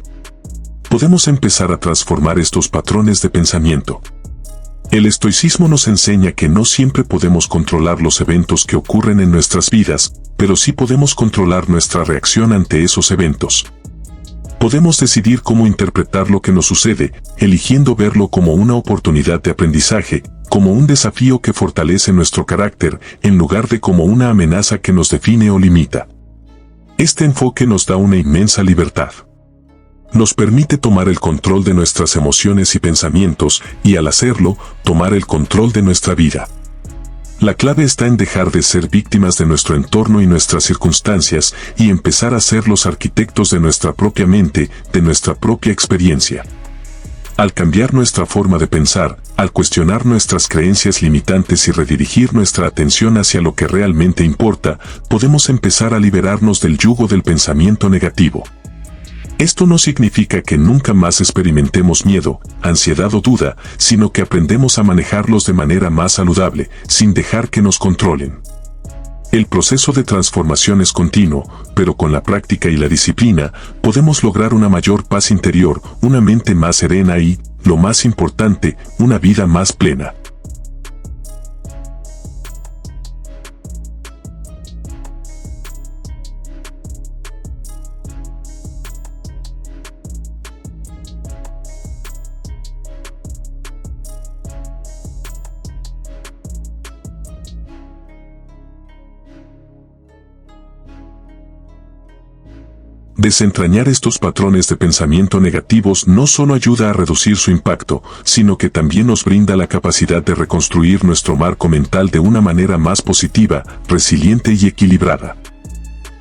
podemos empezar a transformar estos patrones de pensamiento. El estoicismo nos enseña que no siempre podemos controlar los eventos que ocurren en nuestras vidas, pero sí podemos controlar nuestra reacción ante esos eventos. Podemos decidir cómo interpretar lo que nos sucede, eligiendo verlo como una oportunidad de aprendizaje, como un desafío que fortalece nuestro carácter, en lugar de como una amenaza que nos define o limita. Este enfoque nos da una inmensa libertad. Nos permite tomar el control de nuestras emociones y pensamientos, y al hacerlo, tomar el control de nuestra vida. La clave está en dejar de ser víctimas de nuestro entorno y nuestras circunstancias, y empezar a ser los arquitectos de nuestra propia mente, de nuestra propia experiencia. Al cambiar nuestra forma de pensar, al cuestionar nuestras creencias limitantes y redirigir nuestra atención hacia lo que realmente importa, podemos empezar a liberarnos del yugo del pensamiento negativo. Esto no significa que nunca más experimentemos miedo, ansiedad o duda, sino que aprendemos a manejarlos de manera más saludable, sin dejar que nos controlen. El proceso de transformación es continuo, pero con la práctica y la disciplina, podemos lograr una mayor paz interior, una mente más serena y, lo más importante, una vida más plena. Desentrañar estos patrones de pensamiento negativos no solo ayuda a reducir su impacto, sino que también nos brinda la capacidad de reconstruir nuestro marco mental de una manera más positiva, resiliente y equilibrada.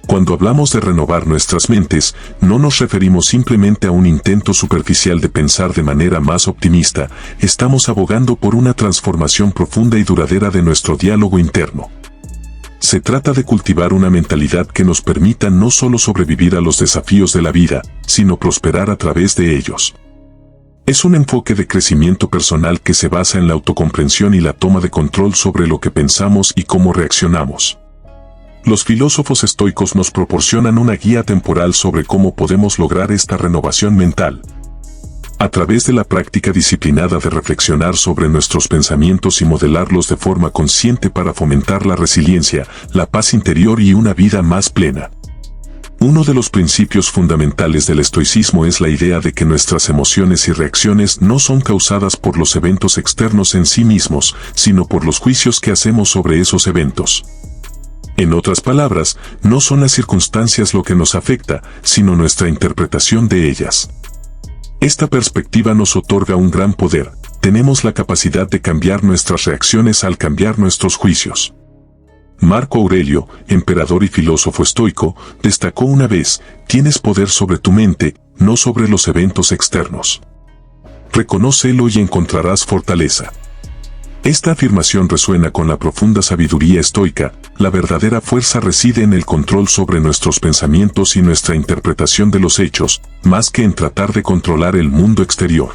Cuando hablamos de renovar nuestras mentes, no nos referimos simplemente a un intento superficial de pensar de manera más optimista, estamos abogando por una transformación profunda y duradera de nuestro diálogo interno. Se trata de cultivar una mentalidad que nos permita no solo sobrevivir a los desafíos de la vida, sino prosperar a través de ellos. Es un enfoque de crecimiento personal que se basa en la autocomprensión y la toma de control sobre lo que pensamos y cómo reaccionamos. Los filósofos estoicos nos proporcionan una guía temporal sobre cómo podemos lograr esta renovación mental. A través de la práctica disciplinada de reflexionar sobre nuestros pensamientos y modelarlos de forma consciente para fomentar la resiliencia, la paz interior y una vida más plena. Uno de los principios fundamentales del estoicismo es la idea de que nuestras emociones y reacciones no son causadas por los eventos externos en sí mismos, sino por los juicios que hacemos sobre esos eventos. En otras palabras, no son las circunstancias lo que nos afecta, sino nuestra interpretación de ellas. Esta perspectiva nos otorga un gran poder, tenemos la capacidad de cambiar nuestras reacciones al cambiar nuestros juicios. Marco Aurelio, emperador y filósofo estoico, destacó una vez, tienes poder sobre tu mente, no sobre los eventos externos. Reconócelo y encontrarás fortaleza. Esta afirmación resuena con la profunda sabiduría estoica, la verdadera fuerza reside en el control sobre nuestros pensamientos y nuestra interpretación de los hechos, más que en tratar de controlar el mundo exterior.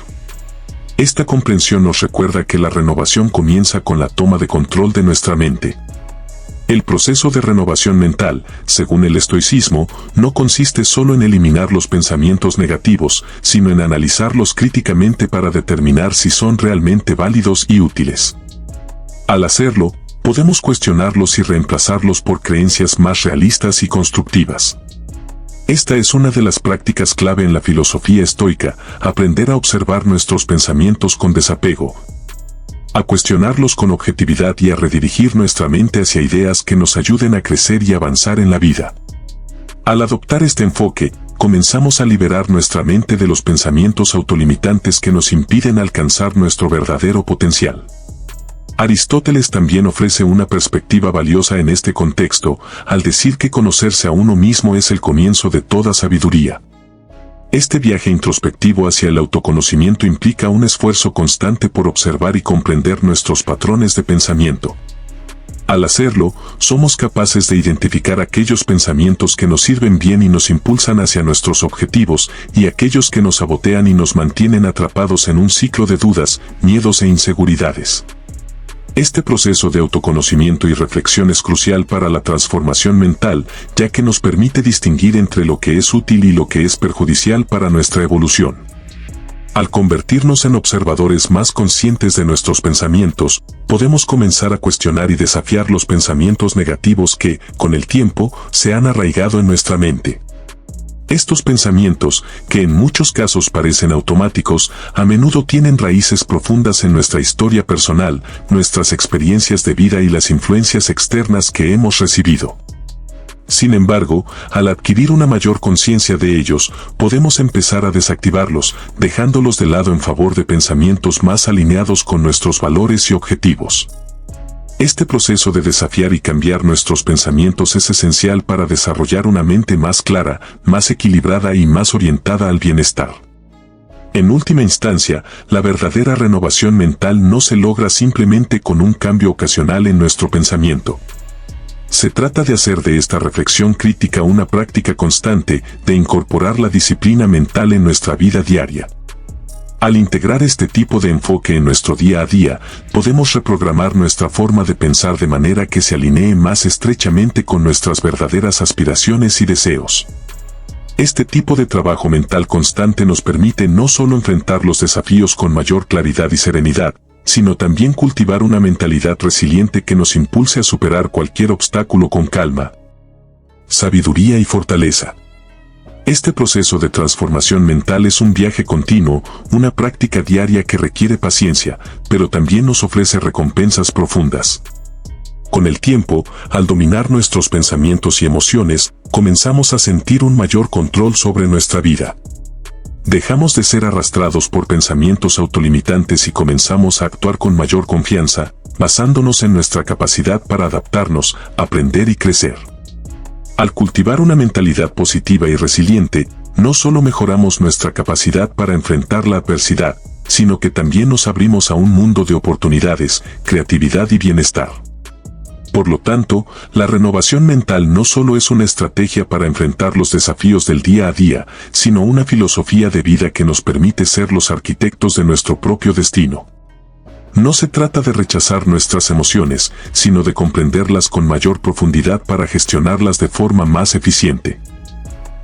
Esta comprensión nos recuerda que la renovación comienza con la toma de control de nuestra mente. El proceso de renovación mental, según el estoicismo, no consiste solo en eliminar los pensamientos negativos, sino en analizarlos críticamente para determinar si son realmente válidos y útiles. Al hacerlo, podemos cuestionarlos y reemplazarlos por creencias más realistas y constructivas. Esta es una de las prácticas clave en la filosofía estoica, aprender a observar nuestros pensamientos con desapego, a cuestionarlos con objetividad y a redirigir nuestra mente hacia ideas que nos ayuden a crecer y avanzar en la vida. Al adoptar este enfoque, comenzamos a liberar nuestra mente de los pensamientos autolimitantes que nos impiden alcanzar nuestro verdadero potencial. Aristóteles también ofrece una perspectiva valiosa en este contexto, al decir que conocerse a uno mismo es el comienzo de toda sabiduría. Este viaje introspectivo hacia el autoconocimiento implica un esfuerzo constante por observar y comprender nuestros patrones de pensamiento. Al hacerlo, somos capaces de identificar aquellos pensamientos que nos sirven bien y nos impulsan hacia nuestros objetivos, y aquellos que nos sabotean y nos mantienen atrapados en un ciclo de dudas, miedos e inseguridades. Este proceso de autoconocimiento y reflexión es crucial para la transformación mental, ya que nos permite distinguir entre lo que es útil y lo que es perjudicial para nuestra evolución. Al convertirnos en observadores más conscientes de nuestros pensamientos, podemos comenzar a cuestionar y desafiar los pensamientos negativos que, con el tiempo, se han arraigado en nuestra mente. Estos pensamientos, que en muchos casos parecen automáticos, a menudo tienen raíces profundas en nuestra historia personal, nuestras experiencias de vida y las influencias externas que hemos recibido. Sin embargo, al adquirir una mayor conciencia de ellos, podemos empezar a desactivarlos, dejándolos de lado en favor de pensamientos más alineados con nuestros valores y objetivos. Este proceso de desafiar y cambiar nuestros pensamientos es esencial para desarrollar una mente más clara, más equilibrada y más orientada al bienestar. En última instancia, la verdadera renovación mental no se logra simplemente con un cambio ocasional en nuestro pensamiento. Se trata de hacer de esta reflexión crítica una práctica constante, de incorporar la disciplina mental en nuestra vida diaria. Al integrar este tipo de enfoque en nuestro día a día, podemos reprogramar nuestra forma de pensar de manera que se alinee más estrechamente con nuestras verdaderas aspiraciones y deseos. Este tipo de trabajo mental constante nos permite no solo enfrentar los desafíos con mayor claridad y serenidad, sino también cultivar una mentalidad resiliente que nos impulse a superar cualquier obstáculo con calma, sabiduría y fortaleza. Este proceso de transformación mental es un viaje continuo, una práctica diaria que requiere paciencia, pero también nos ofrece recompensas profundas. Con el tiempo, al dominar nuestros pensamientos y emociones, comenzamos a sentir un mayor control sobre nuestra vida. Dejamos de ser arrastrados por pensamientos autolimitantes y comenzamos a actuar con mayor confianza, basándonos en nuestra capacidad para adaptarnos, aprender y crecer. Al cultivar una mentalidad positiva y resiliente, no solo mejoramos nuestra capacidad para enfrentar la adversidad, sino que también nos abrimos a un mundo de oportunidades, creatividad y bienestar. Por lo tanto, la renovación mental no solo es una estrategia para enfrentar los desafíos del día a día, sino una filosofía de vida que nos permite ser los arquitectos de nuestro propio destino. No se trata de rechazar nuestras emociones, sino de comprenderlas con mayor profundidad para gestionarlas de forma más eficiente.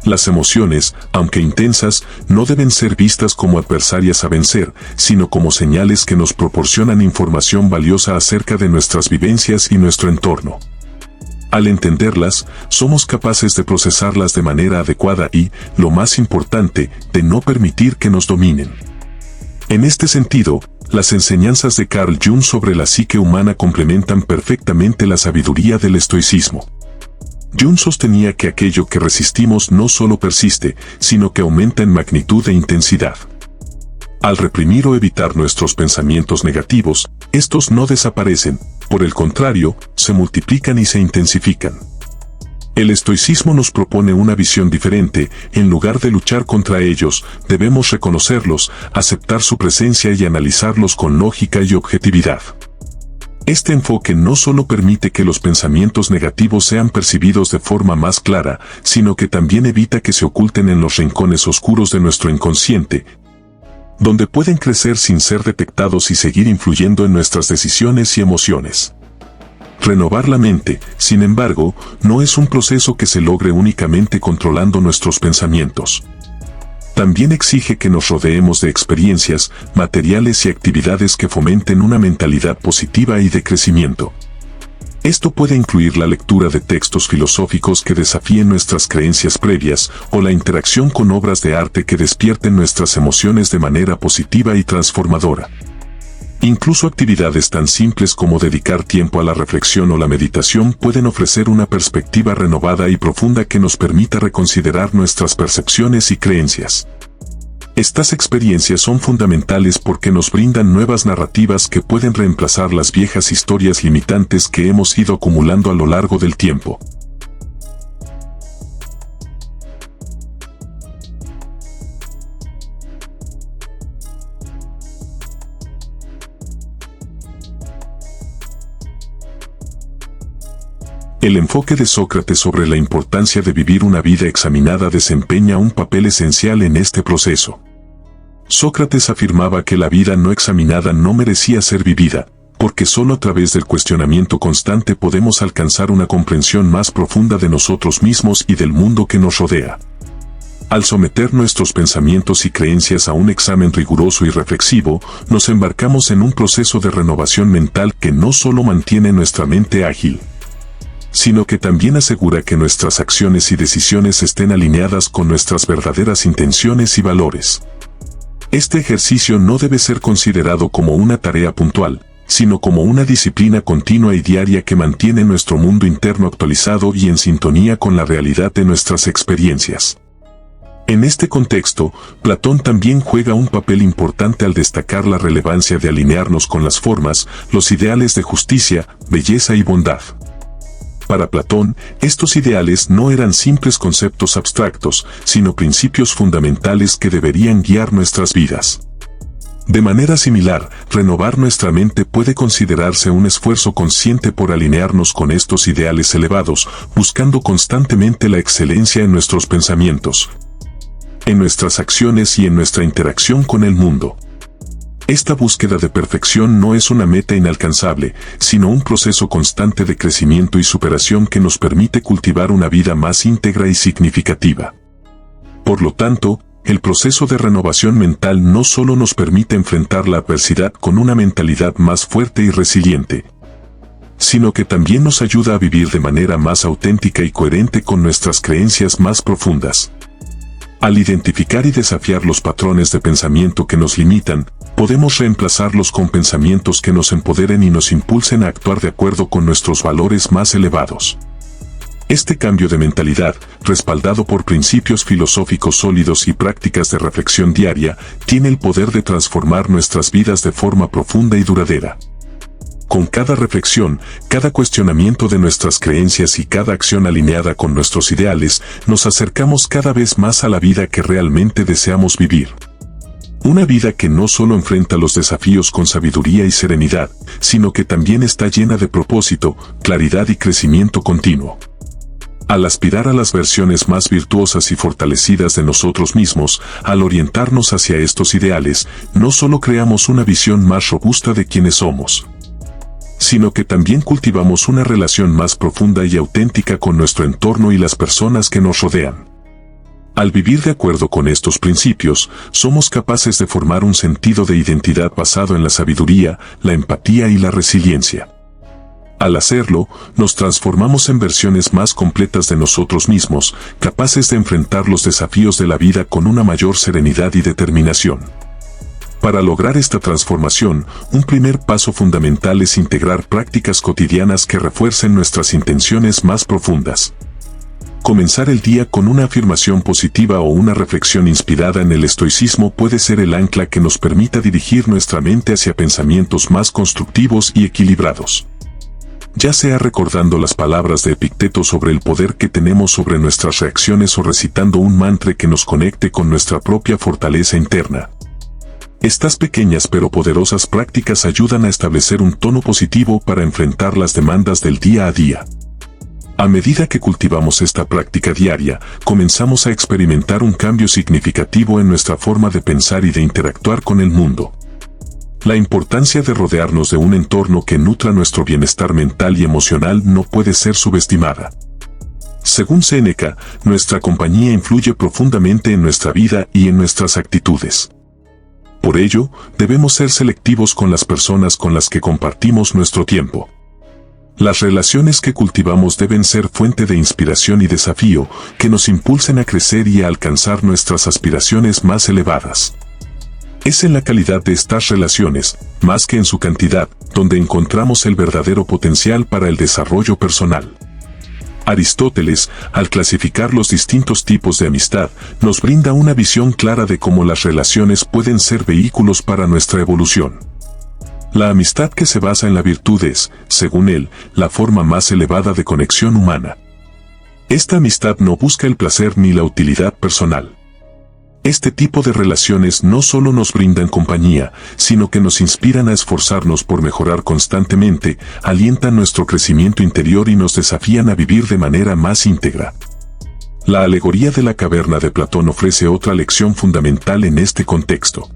Las emociones, aunque intensas, no deben ser vistas como adversarias a vencer, sino como señales que nos proporcionan información valiosa acerca de nuestras vivencias y nuestro entorno. Al entenderlas, somos capaces de procesarlas de manera adecuada y, lo más importante, de no permitir que nos dominen. En este sentido, las enseñanzas de Carl Jung sobre la psique humana complementan perfectamente la sabiduría del estoicismo. Jung sostenía que aquello que resistimos no solo persiste, sino que aumenta en magnitud e intensidad. Al reprimir o evitar nuestros pensamientos negativos, estos no desaparecen, por el contrario, se multiplican y se intensifican. El estoicismo nos propone una visión diferente. En lugar de luchar contra ellos, debemos reconocerlos, aceptar su presencia y analizarlos con lógica y objetividad. Este enfoque no solo permite que los pensamientos negativos sean percibidos de forma más clara, sino que también evita que se oculten en los rincones oscuros de nuestro inconsciente, donde pueden crecer sin ser detectados y seguir influyendo en nuestras decisiones y emociones. Renovar la mente, sin embargo, no es un proceso que se logre únicamente controlando nuestros pensamientos. También exige que nos rodeemos de experiencias, materiales y actividades que fomenten una mentalidad positiva y de crecimiento. Esto puede incluir la lectura de textos filosóficos que desafíen nuestras creencias previas, o la interacción con obras de arte que despierten nuestras emociones de manera positiva y transformadora. Incluso actividades tan simples como dedicar tiempo a la reflexión o la meditación pueden ofrecer una perspectiva renovada y profunda que nos permita reconsiderar nuestras percepciones y creencias. Estas experiencias son fundamentales porque nos brindan nuevas narrativas que pueden reemplazar las viejas historias limitantes que hemos ido acumulando a lo largo del tiempo. El enfoque de Sócrates sobre la importancia de vivir una vida examinada desempeña un papel esencial en este proceso. Sócrates afirmaba que la vida no examinada no merecía ser vivida, porque solo a través del cuestionamiento constante podemos alcanzar una comprensión más profunda de nosotros mismos y del mundo que nos rodea. Al someter nuestros pensamientos y creencias a un examen riguroso y reflexivo, nos embarcamos en un proceso de renovación mental que no solo mantiene nuestra mente ágil, sino que también asegura que nuestras acciones y decisiones estén alineadas con nuestras verdaderas intenciones y valores. Este ejercicio no debe ser considerado como una tarea puntual, sino como una disciplina continua y diaria que mantiene nuestro mundo interno actualizado y en sintonía con la realidad de nuestras experiencias. En este contexto, Platón también juega un papel importante al destacar la relevancia de alinearnos con las formas, los ideales de justicia, belleza y bondad. Para Platón, estos ideales no eran simples conceptos abstractos, sino principios fundamentales que deberían guiar nuestras vidas. De manera similar, renovar nuestra mente puede considerarse un esfuerzo consciente por alinearnos con estos ideales elevados, buscando constantemente la excelencia en nuestros pensamientos, en nuestras acciones y en nuestra interacción con el mundo. Esta búsqueda de perfección no es una meta inalcanzable, sino un proceso constante de crecimiento y superación que nos permite cultivar una vida más íntegra y significativa. Por lo tanto, el proceso de renovación mental no solo nos permite enfrentar la adversidad con una mentalidad más fuerte y resiliente, sino que también nos ayuda a vivir de manera más auténtica y coherente con nuestras creencias más profundas. Al identificar y desafiar los patrones de pensamiento que nos limitan, podemos reemplazarlos con pensamientos que nos empoderen y nos impulsen a actuar de acuerdo con nuestros valores más elevados. Este cambio de mentalidad, respaldado por principios filosóficos sólidos y prácticas de reflexión diaria, tiene el poder de transformar nuestras vidas de forma profunda y duradera. Con cada reflexión, cada cuestionamiento de nuestras creencias y cada acción alineada con nuestros ideales, nos acercamos cada vez más a la vida que realmente deseamos vivir. Una vida que no solo enfrenta los desafíos con sabiduría y serenidad, sino que también está llena de propósito, claridad y crecimiento continuo. Al aspirar a las versiones más virtuosas y fortalecidas de nosotros mismos, al orientarnos hacia estos ideales, no solo creamos una visión más robusta de quienes somos, sino que también cultivamos una relación más profunda y auténtica con nuestro entorno y las personas que nos rodean. Al vivir de acuerdo con estos principios, somos capaces de formar un sentido de identidad basado en la sabiduría, la empatía y la resiliencia. Al hacerlo, nos transformamos en versiones más completas de nosotros mismos, capaces de enfrentar los desafíos de la vida con una mayor serenidad y determinación. Para lograr esta transformación, un primer paso fundamental es integrar prácticas cotidianas que refuercen nuestras intenciones más profundas. Comenzar el día con una afirmación positiva o una reflexión inspirada en el estoicismo puede ser el ancla que nos permita dirigir nuestra mente hacia pensamientos más constructivos y equilibrados. Ya sea recordando las palabras de Epicteto sobre el poder que tenemos sobre nuestras reacciones o recitando un mantra que nos conecte con nuestra propia fortaleza interna. Estas pequeñas pero poderosas prácticas ayudan a establecer un tono positivo para enfrentar las demandas del día a día. A medida que cultivamos esta práctica diaria, comenzamos a experimentar un cambio significativo en nuestra forma de pensar y de interactuar con el mundo. La importancia de rodearnos de un entorno que nutra nuestro bienestar mental y emocional no puede ser subestimada. Según Séneca, nuestra compañía influye profundamente en nuestra vida y en nuestras actitudes. Por ello, debemos ser selectivos con las personas con las que compartimos nuestro tiempo. Las relaciones que cultivamos deben ser fuente de inspiración y desafío, que nos impulsen a crecer y a alcanzar nuestras aspiraciones más elevadas. Es en la calidad de estas relaciones, más que en su cantidad, donde encontramos el verdadero potencial para el desarrollo personal. Aristóteles, al clasificar los distintos tipos de amistad, nos brinda una visión clara de cómo las relaciones pueden ser vehículos para nuestra evolución. La amistad que se basa en la virtud es, según él, la forma más elevada de conexión humana. Esta amistad no busca el placer ni la utilidad personal. Este tipo de relaciones no solo nos brindan compañía, sino que nos inspiran a esforzarnos por mejorar constantemente, alientan nuestro crecimiento interior y nos desafían a vivir de manera más íntegra. La alegoría de la caverna de Platón ofrece otra lección fundamental en este contexto.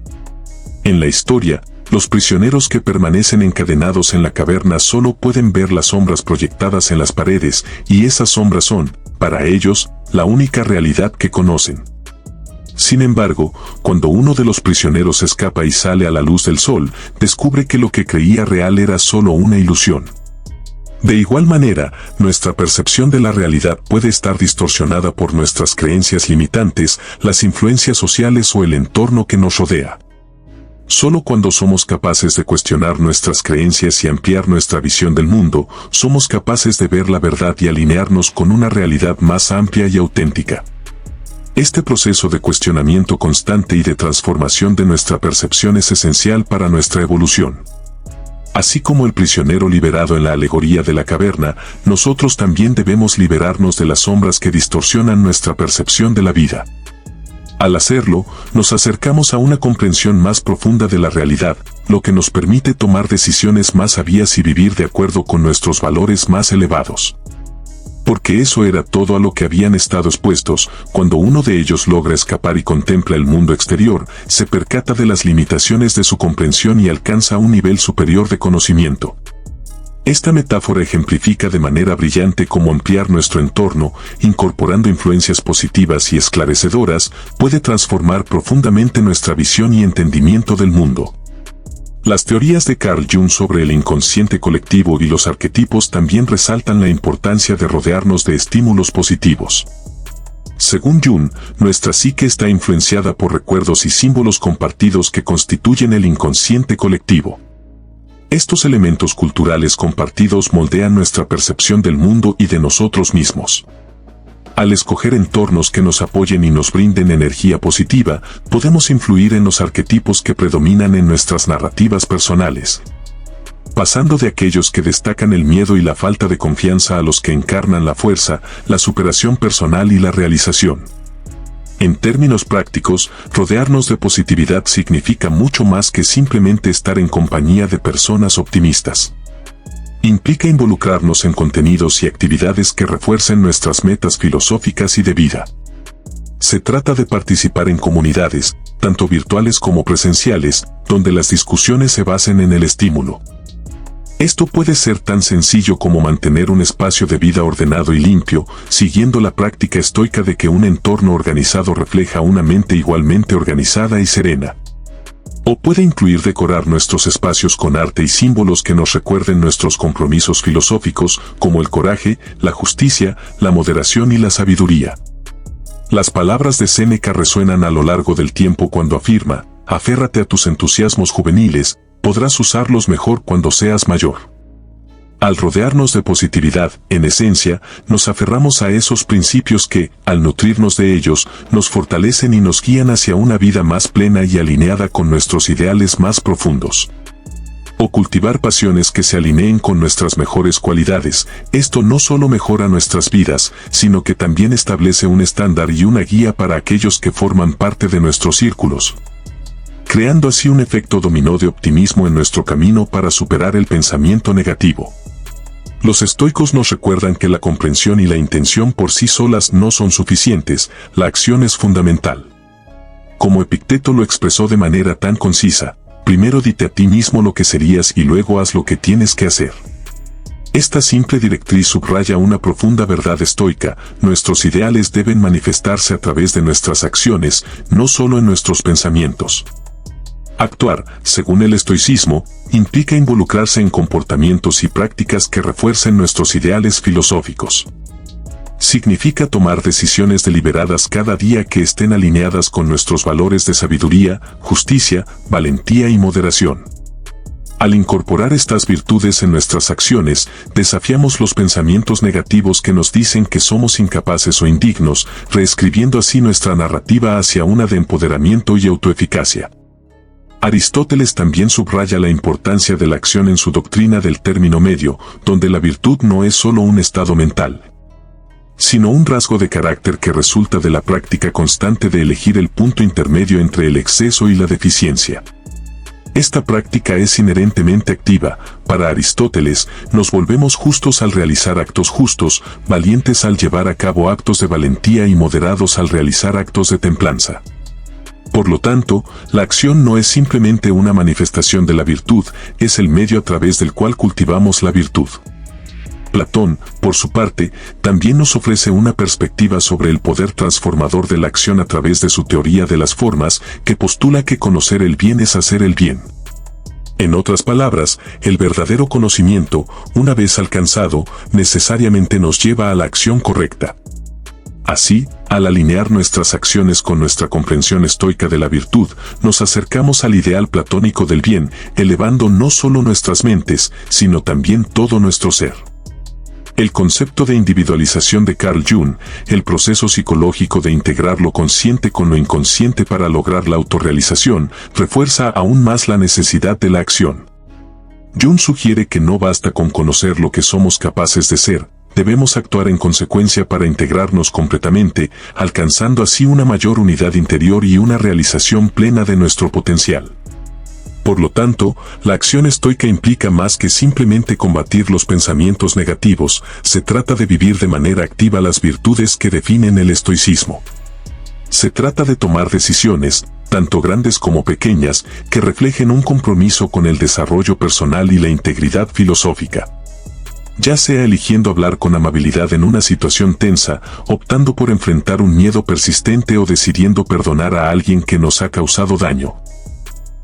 En la historia, los prisioneros que permanecen encadenados en la caverna solo pueden ver las sombras proyectadas en las paredes, y esas sombras son, para ellos, la única realidad que conocen. Sin embargo, cuando uno de los prisioneros escapa y sale a la luz del sol, descubre que lo que creía real era solo una ilusión. De igual manera, nuestra percepción de la realidad puede estar distorsionada por nuestras creencias limitantes, las influencias sociales o el entorno que nos rodea. Solo cuando somos capaces de cuestionar nuestras creencias y ampliar nuestra visión del mundo, somos capaces de ver la verdad y alinearnos con una realidad más amplia y auténtica. Este proceso de cuestionamiento constante y de transformación de nuestra percepción es esencial para nuestra evolución. Así como el prisionero liberado en la alegoría de la caverna, nosotros también debemos liberarnos de las sombras que distorsionan nuestra percepción de la vida. Al hacerlo, nos acercamos a una comprensión más profunda de la realidad, lo que nos permite tomar decisiones más sabias y vivir de acuerdo con nuestros valores más elevados. Porque eso era todo a lo que habían estado expuestos. Cuando uno de ellos logra escapar y contempla el mundo exterior, se percata de las limitaciones de su comprensión y alcanza un nivel superior de conocimiento. Esta metáfora ejemplifica de manera brillante cómo ampliar nuestro entorno, incorporando influencias positivas y esclarecedoras, puede transformar profundamente nuestra visión y entendimiento del mundo. Las teorías de Carl Jung sobre el inconsciente colectivo y los arquetipos también resaltan la importancia de rodearnos de estímulos positivos. Según Jung, nuestra psique está influenciada por recuerdos y símbolos compartidos que constituyen el inconsciente colectivo. Estos elementos culturales compartidos moldean nuestra percepción del mundo y de nosotros mismos. Al escoger entornos que nos apoyen y nos brinden energía positiva, podemos influir en los arquetipos que predominan en nuestras narrativas personales. Pasando de aquellos que destacan el miedo y la falta de confianza a los que encarnan la fuerza, la superación personal y la realización. En términos prácticos, rodearnos de positividad significa mucho más que simplemente estar en compañía de personas optimistas. Implica involucrarnos en contenidos y actividades que refuercen nuestras metas filosóficas y de vida. Se trata de participar en comunidades, tanto virtuales como presenciales, donde las discusiones se basen en el estímulo. Esto puede ser tan sencillo como mantener un espacio de vida ordenado y limpio, siguiendo la práctica estoica de que un entorno organizado refleja una mente igualmente organizada y serena. O puede incluir decorar nuestros espacios con arte y símbolos que nos recuerden nuestros compromisos filosóficos, como el coraje, la justicia, la moderación y la sabiduría. Las palabras de Séneca resuenan a lo largo del tiempo cuando afirma: aférrate a tus entusiasmos juveniles, podrás usarlos mejor cuando seas mayor. Al rodearnos de positividad, en esencia, nos aferramos a esos principios que, al nutrirnos de ellos, nos fortalecen y nos guían hacia una vida más plena y alineada con nuestros ideales más profundos. O cultivar pasiones que se alineen con nuestras mejores cualidades. Esto no solo mejora nuestras vidas, sino que también establece un estándar y una guía para aquellos que forman parte de nuestros círculos, creando así un efecto dominó de optimismo en nuestro camino para superar el pensamiento negativo. Los estoicos nos recuerdan que la comprensión y la intención por sí solas no son suficientes, la acción es fundamental. Como Epicteto lo expresó de manera tan concisa: primero dite a ti mismo lo que serías y luego haz lo que tienes que hacer. Esta simple directriz subraya una profunda verdad estoica: nuestros ideales deben manifestarse a través de nuestras acciones, no solo en nuestros pensamientos. Actuar, según el estoicismo, implica involucrarse en comportamientos y prácticas que refuercen nuestros ideales filosóficos. Significa tomar decisiones deliberadas cada día que estén alineadas con nuestros valores de sabiduría, justicia, valentía y moderación. Al incorporar estas virtudes en nuestras acciones, desafiamos los pensamientos negativos que nos dicen que somos incapaces o indignos, reescribiendo así nuestra narrativa hacia una de empoderamiento y autoeficacia. Aristóteles también subraya la importancia de la acción en su doctrina del término medio, donde la virtud no es solo un estado mental, sino un rasgo de carácter que resulta de la práctica constante de elegir el punto intermedio entre el exceso y la deficiencia. Esta práctica es inherentemente activa. Para Aristóteles, nos volvemos justos al realizar actos justos, valientes al llevar a cabo actos de valentía y moderados al realizar actos de templanza. Por lo tanto, la acción no es simplemente una manifestación de la virtud, es el medio a través del cual cultivamos la virtud. Platón, por su parte, también nos ofrece una perspectiva sobre el poder transformador de la acción a través de su teoría de las formas, que postula que conocer el bien es hacer el bien. En otras palabras, el verdadero conocimiento, una vez alcanzado, necesariamente nos lleva a la acción correcta. Así, al alinear nuestras acciones con nuestra comprensión estoica de la virtud, nos acercamos al ideal platónico del bien, elevando no solo nuestras mentes, sino también todo nuestro ser. El concepto de individualización de Carl Jung, el proceso psicológico de integrar lo consciente con lo inconsciente para lograr la autorrealización, refuerza aún más la necesidad de la acción. Jung sugiere que no basta con conocer lo que somos capaces de ser, debemos actuar en consecuencia para integrarnos completamente, alcanzando así una mayor unidad interior y una realización plena de nuestro potencial. Por lo tanto, la acción estoica implica más que simplemente combatir los pensamientos negativos, se trata de vivir de manera activa las virtudes que definen el estoicismo. Se trata de tomar decisiones, tanto grandes como pequeñas, que reflejen un compromiso con el desarrollo personal y la integridad filosófica. Ya sea eligiendo hablar con amabilidad en una situación tensa, optando por enfrentar un miedo persistente o decidiendo perdonar a alguien que nos ha causado daño.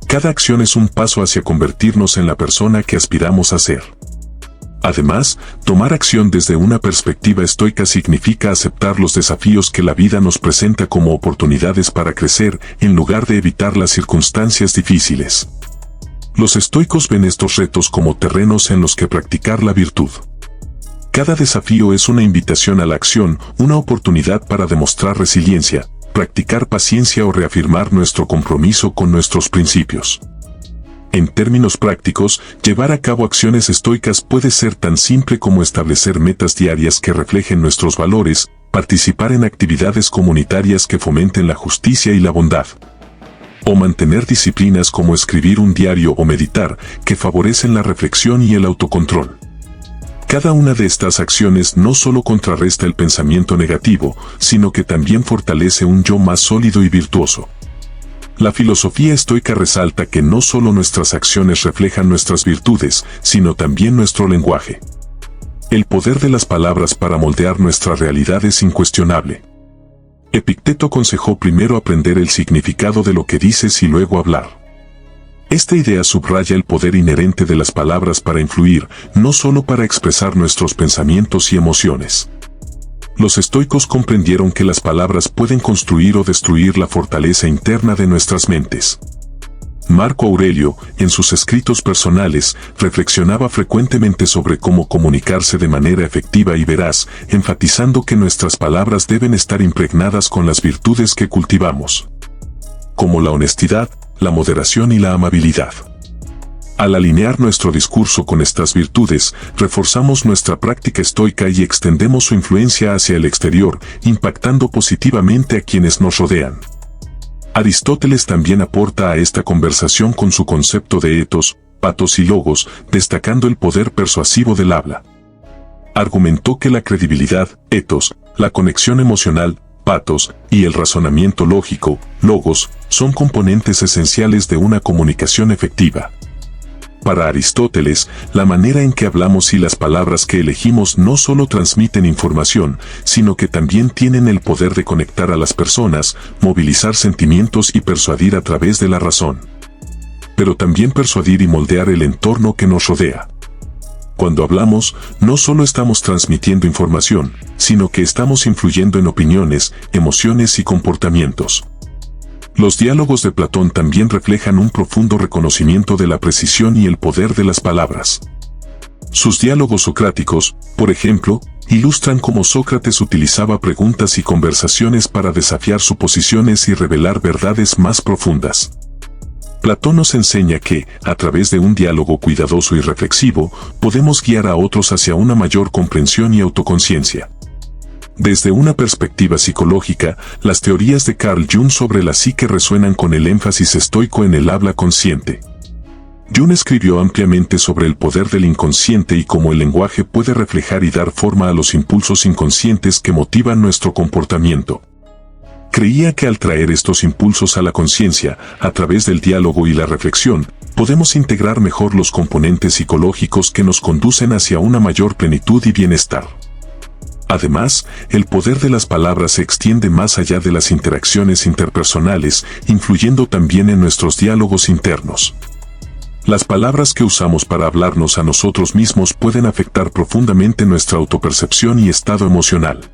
Cada acción es un paso hacia convertirnos en la persona que aspiramos a ser. Además, tomar acción desde una perspectiva estoica significa aceptar los desafíos que la vida nos presenta como oportunidades para crecer, en lugar de evitar las circunstancias difíciles. Los estoicos ven estos retos como terrenos en los que practicar la virtud. Cada desafío es una invitación a la acción, una oportunidad para demostrar resiliencia, practicar paciencia o reafirmar nuestro compromiso con nuestros principios. En términos prácticos, llevar a cabo acciones estoicas puede ser tan simple como establecer metas diarias que reflejen nuestros valores, participar en actividades comunitarias que fomenten la justicia y la bondad, o mantener disciplinas como escribir un diario o meditar, que favorecen la reflexión y el autocontrol. Cada una de estas acciones no solo contrarresta el pensamiento negativo, sino que también fortalece un yo más sólido y virtuoso. La filosofía estoica resalta que no solo nuestras acciones reflejan nuestras virtudes, sino también nuestro lenguaje. El poder de las palabras para moldear nuestra realidad es incuestionable. Epicteto aconsejó primero aprender el significado de lo que dices y luego hablar. Esta idea subraya el poder inherente de las palabras para influir, no solo para expresar nuestros pensamientos y emociones. Los estoicos comprendieron que las palabras pueden construir o destruir la fortaleza interna de nuestras mentes. Marco Aurelio, en sus escritos personales, reflexionaba frecuentemente sobre cómo comunicarse de manera efectiva y veraz, enfatizando que nuestras palabras deben estar impregnadas con las virtudes que cultivamos, como la honestidad, la moderación y la amabilidad. Al alinear nuestro discurso con estas virtudes, reforzamos nuestra práctica estoica y extendemos su influencia hacia el exterior, impactando positivamente a quienes nos rodean. Aristóteles también aporta a esta conversación con su concepto de ethos, pathos y logos, destacando el poder persuasivo del habla. Argumentó que la credibilidad, ethos, la conexión emocional, pathos, y el razonamiento lógico, logos, son componentes esenciales de una comunicación efectiva. Para Aristóteles, la manera en que hablamos y las palabras que elegimos no solo transmiten información, sino que también tienen el poder de conectar a las personas, movilizar sentimientos y persuadir a través de la razón. Pero también persuadir y moldear el entorno que nos rodea. Cuando hablamos, no solo estamos transmitiendo información, sino que estamos influyendo en opiniones, emociones y comportamientos. Los diálogos de Platón también reflejan un profundo reconocimiento de la precisión y el poder de las palabras. Sus diálogos socráticos, por ejemplo, ilustran cómo Sócrates utilizaba preguntas y conversaciones para desafiar suposiciones y revelar verdades más profundas. Platón nos enseña que, a través de un diálogo cuidadoso y reflexivo, podemos guiar a otros hacia una mayor comprensión y autoconciencia. Desde una perspectiva psicológica, las teorías de Carl Jung sobre la psique resuenan con el énfasis estoico en el habla consciente. Jung escribió ampliamente sobre el poder del inconsciente y cómo el lenguaje puede reflejar y dar forma a los impulsos inconscientes que motivan nuestro comportamiento. Creía que al traer estos impulsos a la conciencia, a través del diálogo y la reflexión, podemos integrar mejor los componentes psicológicos que nos conducen hacia una mayor plenitud y bienestar. Además, el poder de las palabras se extiende más allá de las interacciones interpersonales, influyendo también en nuestros diálogos internos. Las palabras que usamos para hablarnos a nosotros mismos pueden afectar profundamente nuestra autopercepción y estado emocional.